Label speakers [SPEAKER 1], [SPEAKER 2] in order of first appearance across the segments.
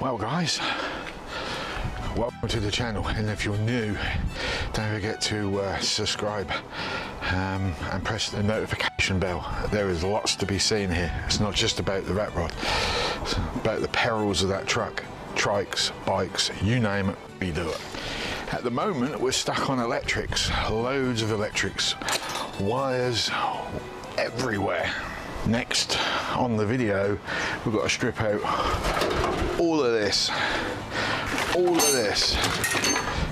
[SPEAKER 1] Well guys, welcome to the channel, and if you're new, don't forget to subscribe and press the notification bell. There is lots to be seen here. It's not just about the rat rod, it's about the perils of that truck, trikes, bikes, you name it, we do it. At the moment we're stuck on electrics, loads of electrics, wires everywhere. Next on the video, we've got to strip out all of this.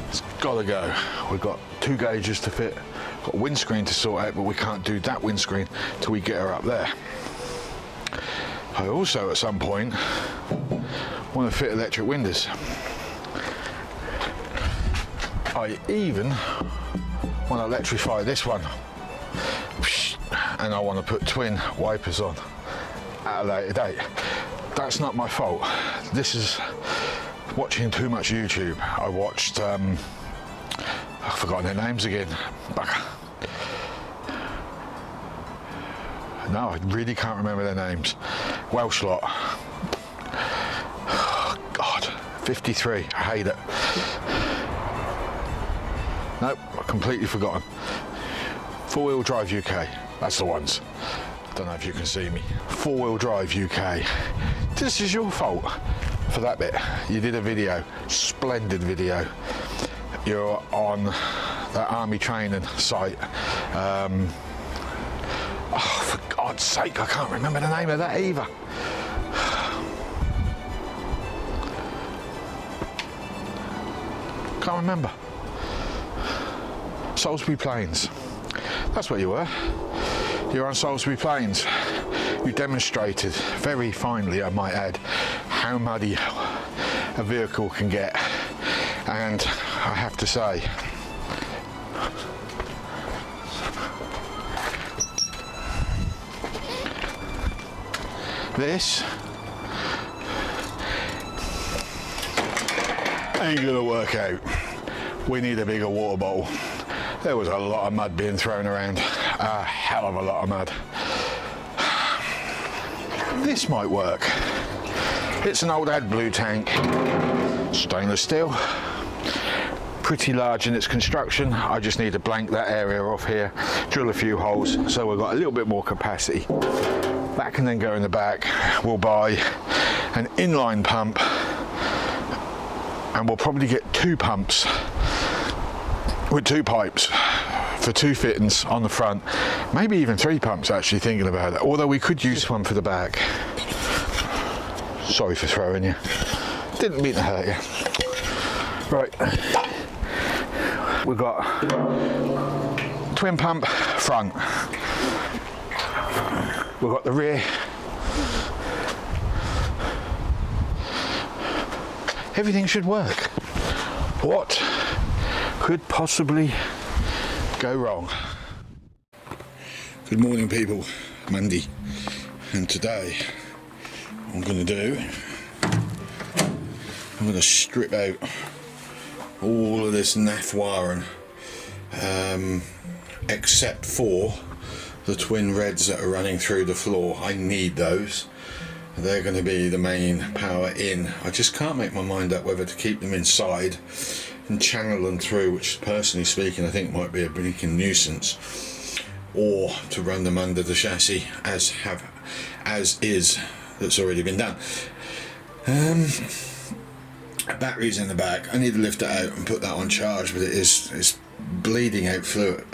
[SPEAKER 1] It's gotta go. We've got 2 gauges to fit, got a windscreen to sort out, but we can't do that windscreen till we get her up there. I also at some point want to fit electric windows. I even want to electrify this one, and I want to put twin wipers on at a later date. That's not my fault. This is watching too much YouTube. I watched, I've forgotten their names again. No, I really can't remember their names. Welsh lot. Oh, God, 53, I hate it. Nope, I've completely forgotten. 4-wheel drive UK, that's the ones. Don't know if you can see me. 4-wheel drive UK. This is your fault for that bit. You did a video, splendid video. You're on that army training site. Oh, for God's sake, I can't remember the name of that either. Can't remember. Salisbury Plains. That's what you were. You're on Salisbury Plains. You demonstrated very finely, I might add, how muddy a vehicle can get. And I have to say, this ain't gonna work out. We need a bigger water bottle. There was a lot of mud being thrown around, a hell of a lot of mud. This might work. It's an old AdBlue tank, stainless steel, pretty large in its construction. I just need to blank that area off here, drill a few holes, so we've got a little bit more capacity. That can then go in the back. We'll buy an inline pump, and we'll probably get 2 pumps with 2 pipes for 2 fittings on the front, maybe even 3 pumps, actually thinking about it, although we could use one for the back. Sorry for throwing you, didn't mean to hurt you. Right, we've got twin pump front, we've got the rear, everything should work. What could possibly go wrong? Good morning people, Monday, and today what I'm going to do, I'm going to strip out all of this naff wiring, except for the twin reds that are running through the floor. I need those. They're going to be the main power in. I just can't make my mind up whether to keep them inside and channel them through, which personally speaking I think might be a blinking nuisance, or to run them under the chassis as is, that's already been done. Batteries in the back, I need to lift it out and put that on charge, but it's bleeding out fluid,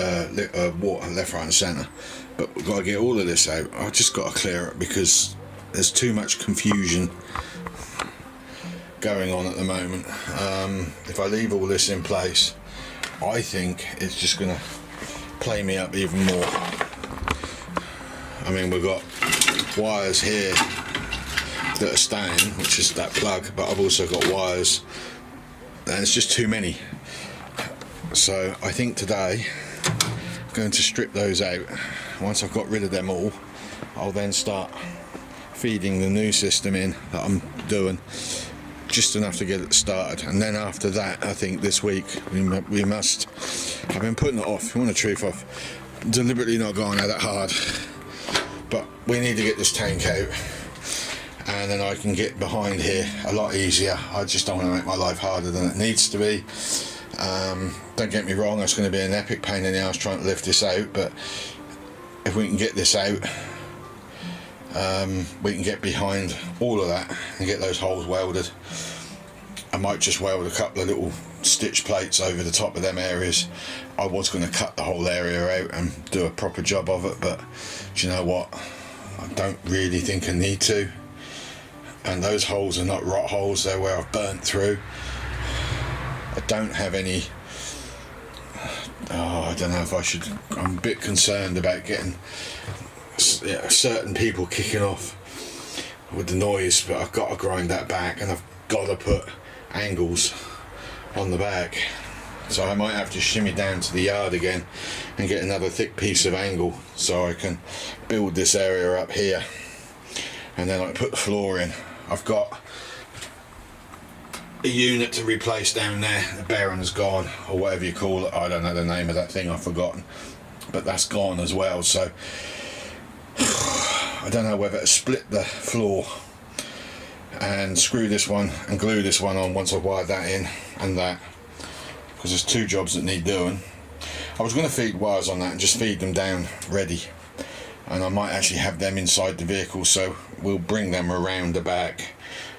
[SPEAKER 1] water left, right and centre. But we've got to get all of this out. I've just got to clear it because there's too much confusion going on at the moment. If I leave all this in place, I think it's just going to play me up even more. I mean, we've got wires here that are staying, which is that plug, but I've also got wires, and it's just too many. So I think today I'm going to strip those out. Once I've got rid of them all, I'll then start feeding the new system in that I'm doing, just enough to get it started. And then after that, I think this week we must, I've been putting it off, if you want the truth, I've deliberately not gone at it hard, but we need to get this tank out and then I can get behind here a lot easier. I just don't want to make my life harder than it needs to be. Don't get me wrong, it's going to be an epic pain in the ass trying to lift this out, but if we can get this out, we can get behind all of that and get those holes welded. I might just weld a couple of little stitch plates over the top of them areas. I was going to cut the whole area out and do a proper job of it, but do you know what, I don't really think I need to. And those holes are not rot holes, they're where I've burnt through. I don't have any, I don't know if I should, I'm a bit concerned about getting certain people kicking off with the noise, but I've got to grind that back, and I've got to put angles on the back. So I might have to shimmy down to the yard again and get another thick piece of angle so I can build this area up here, and then I put the floor in. I've got a unit to replace down there, the bearing is gone, or whatever you call it, I don't know the name of that thing, I've forgotten, but that's gone as well. So I don't know whether to split the floor and screw this one and glue this one on once I've wired that in and that, because there's two jobs that need doing. I was going to feed wires on that and just feed them down ready, and I might actually have them inside the vehicle, so we'll bring them around the back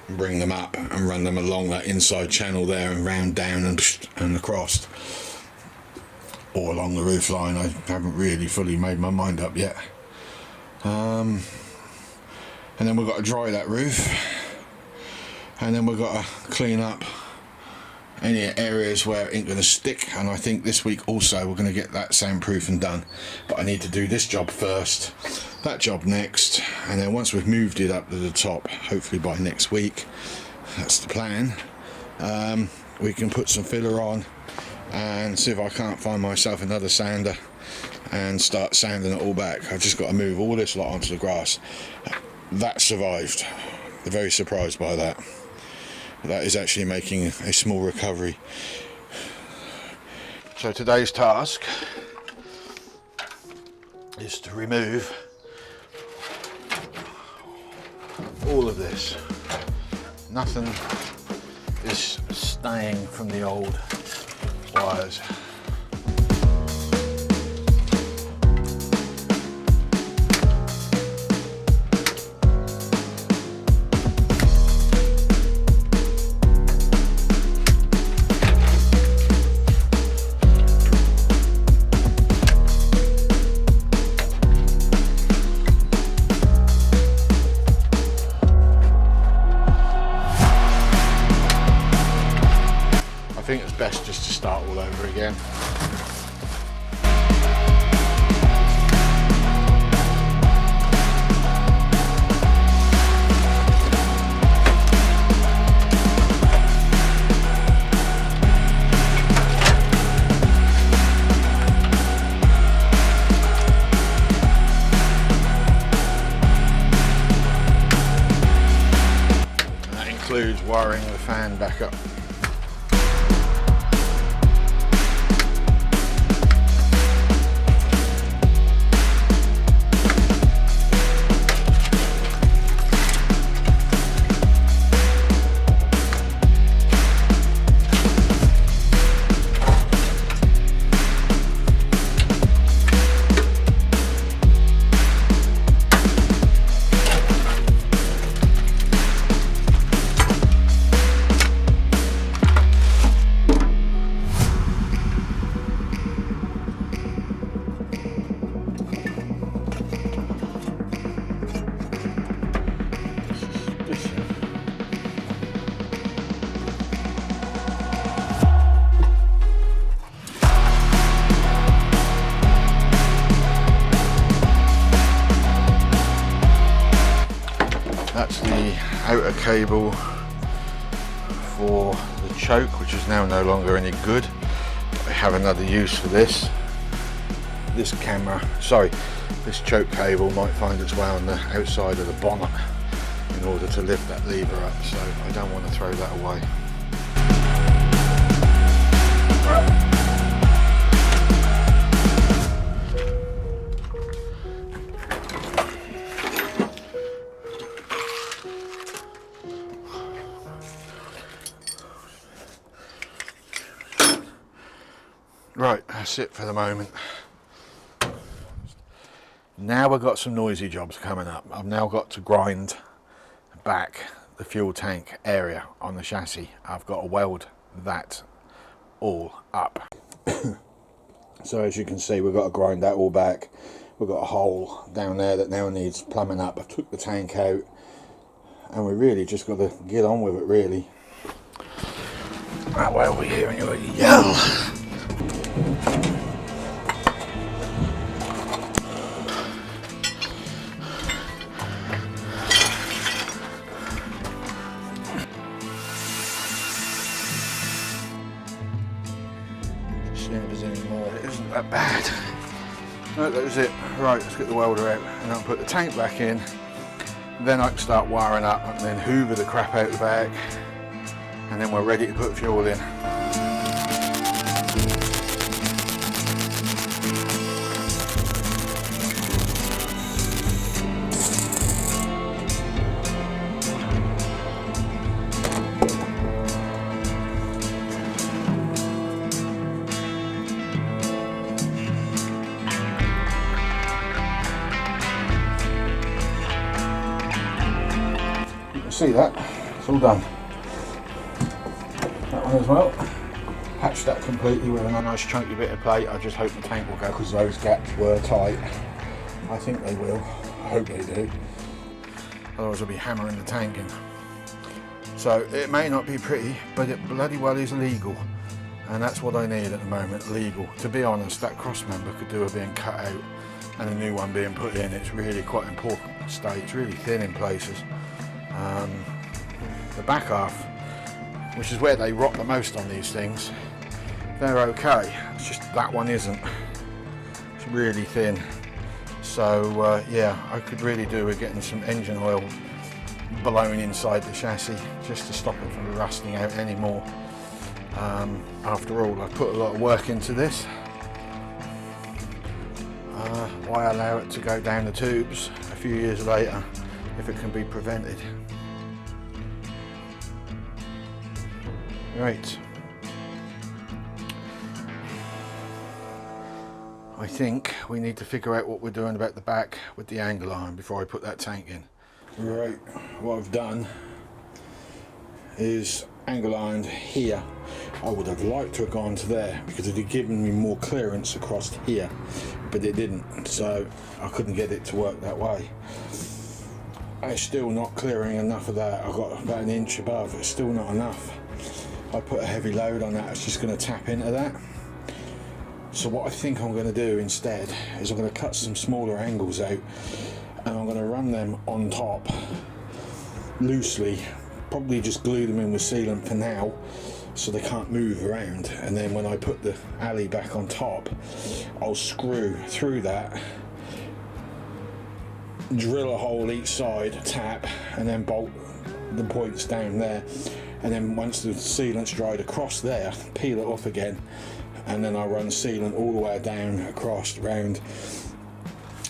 [SPEAKER 1] and bring them up and run them along that inside channel there and round down and across, or along the roof line. I haven't really fully made my mind up yet. And then we've got to dry that roof, and then we've got to clean up any areas where it ain't going to stick, and I think this week also we're going to get that soundproofing done. But I need to do this job first, that job next, and then once we've moved it up to the top, hopefully by next week, that's the plan, we can put some filler on and see if I can't find myself another sander and start sanding it all back. I've just got to move all this lot onto the grass. That survived. I'm very surprised by that. That is actually making a small recovery. So today's task is to remove all of this. Nothing is staying from the old wires. I think it's best just to start all over again. And that includes wiring the fan back up. That's the outer cable for the choke, which is now no longer any good. I have another use for this. This choke cable might find its way on the outside of the bonnet in order to lift that lever up, so I don't want to throw that away. Right, that's it for the moment. Now we've got some noisy jobs coming up. I've now got to grind back the fuel tank area on the chassis. I've got to weld that all up. So as you can see, we've got to grind that all back. We've got a hole down there that now needs plumbing up. I took the tank out and we really just got to get on with it, really. Right, why are we hearing you yell? See if there's any more. It isn't that bad. No, that was it. Right, let's get the welder out and I'll put the tank back in. Then I can start wiring up and then hoover the crap out the back, and then we're ready to put fuel in. See that? It's all done. That one as well. Patched that completely with a nice chunky bit of plate. I just hope the tank will go because those gaps were tight. I think they will. I hope they do. Otherwise I'll be hammering the tank in. So it may not be pretty, but it bloody well is legal. And that's what I need at the moment, legal. To be honest, that cross member could do with being cut out and a new one being put in. It's really quite important to stay. It's really thin in places. The back half, which is where they rot the most on these things, they're okay. It's just that one isn't. It's really thin. So yeah, I could really do with getting some engine oil blown inside the chassis just to stop it from rusting out anymore. After all, I put a lot of work into this. Why allow it to go down the tubes a few years later if it can be prevented? Right. I think we need to figure out what we're doing about the back with the angle iron before I put that tank in. Right, what I've done is angle ironed here. I would have liked to have gone to there because it had given me more clearance across here, but it didn't, so I couldn't get it to work that way. It's still not clearing enough of that. I've got about an inch above. It's still not enough. I put a heavy load on that, it's just going to tap into that. So what I think I'm going to do instead is I'm going to cut some smaller angles out and I'm going to run them on top loosely, probably just glue them in with sealant for now so they can't move around, and then when I put the alley back on top I'll screw through that, drill a hole each side, tap, and then bolt the points down there. And then once the sealant's dried across there, peel it off again, and then I run sealant all the way down, across, round,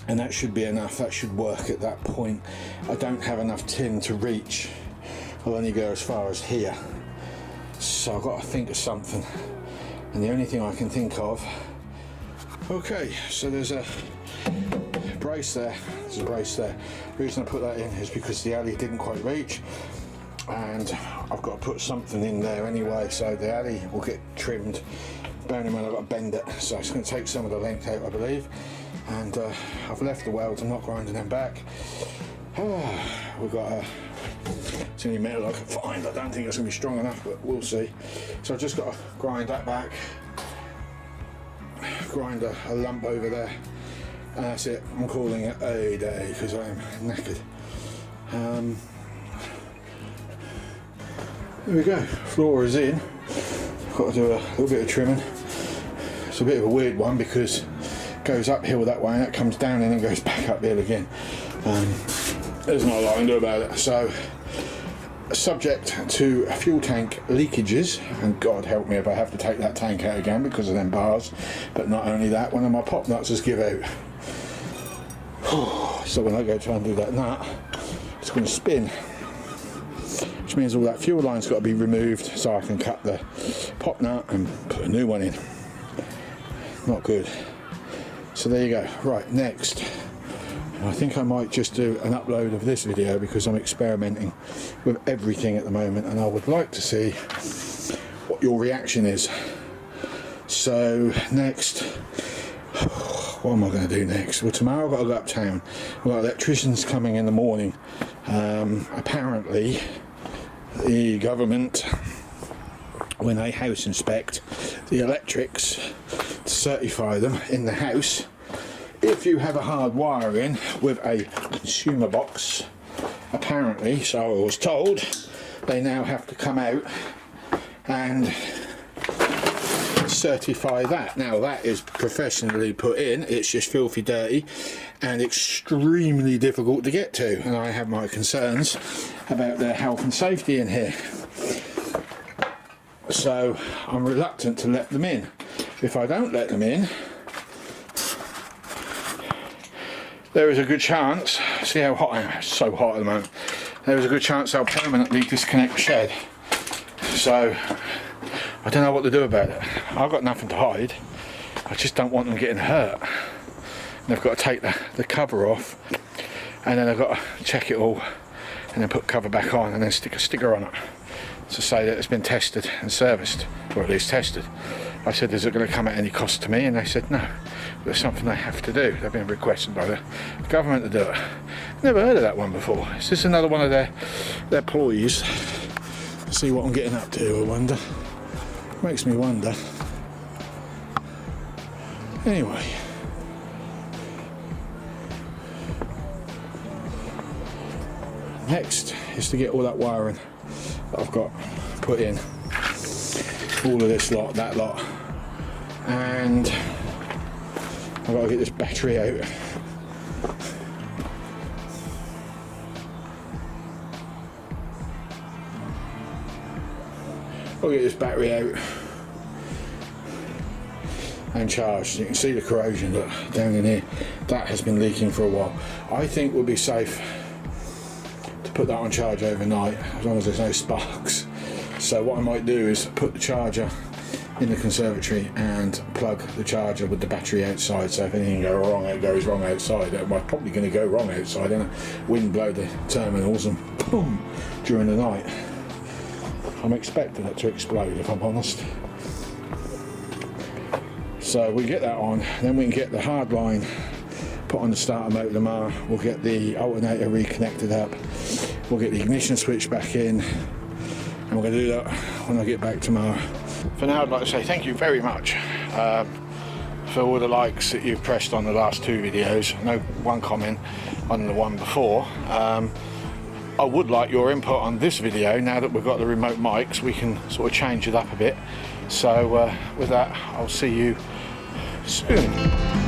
[SPEAKER 1] and that should be enough. That should work at that point. I don't have enough tin to reach. I'll only go as far as here. So I've got to think of something. And the only thing I can think of... Okay, so there's a brace there. There's a brace there. The reason I put that in is because the alley didn't quite reach. And I've got to put something in there anyway, so the alley will get trimmed. Bearing in mind I've got to bend it, so it's going to take some of the length out, I believe. And I've left the welds, I'm not grinding them back. We've got it's the only metal I can find. I don't think it's going to be strong enough, but we'll see. So I've just got to grind that back, grind a lump over there, and that's it. I'm calling it a day because I am knackered. There we go, floor is in. Got to do a little bit of trimming. It's a bit of a weird one because it goes uphill that way and it comes down and then goes back uphill again. There's not a lot I can do about it. So, subject to fuel tank leakages, and God help me if I have to take that tank out again because of them bars. But not only that, one of my pop nuts has give out. So when I go try and do that nut, it's going to spin. Which means all that fuel line's got to be removed so I can cut the pop nut and put a new one in. not good. So there you go. Right, next, I think I might just do an upload of this video because I'm experimenting with everything at the moment, and I would like to see what your reaction is. So next, what am I going to do next? Well, tomorrow I've got to go uptown. I've got electricians coming in the morning. Apparently the government, when they house inspect the electrics to certify them in the house, if you have a hard wire in with a consumer box, apparently, so I was told, they now have to come out and certify that. Now that is professionally put in, it's just filthy dirty and extremely difficult to get to, and I have my concerns about their health and safety in here, so I'm reluctant to let them in. If I don't let them in, there is a good chance, see how hot I am, it's so hot at the moment, there is a good chance I'll permanently disconnect the shed. So I don't know what to do about it. I've got nothing to hide, I just don't want them getting hurt. And I've got to take the cover off, and then I've got to check it all and then put the cover back on and then stick a sticker on it to say that it's been tested and serviced, or at least tested. I said, is it going to come at any cost to me? And they said no, there's something they have to do. They've been requested by the government to do it. Never heard of that one before. Is this another one of their ploys? See what I'm getting up to, I wonder. Makes me wonder. Anyway, next is to get all that wiring that I've got put in, all of this lot, that lot, and I've got to get this battery out. I'll get this battery out and charged. You can see the corrosion, look, down in here. That has been leaking for a while. I think we'll be safe to put that on charge overnight, as long as there's no sparks. So what I might do is put the charger in the conservatory and plug the charger with the battery outside, so if anything goes wrong, it goes wrong outside. It's probably going to go wrong outside, and wind blow the terminals and boom during the night. I'm expecting it to explode, if I'm honest. So we get that on, then we can get the hard line put on the starter motor tomorrow. We'll get the alternator reconnected up, we'll get the ignition switch back in, and we're going to do that when I get back tomorrow. For now, I'd like to say thank you very much for all the likes that you've pressed on the last two videos. No one comment on the one before. I would like your input on this video. Now that we've got the remote mics, we can sort of change it up a bit. So with that, I'll see you soon.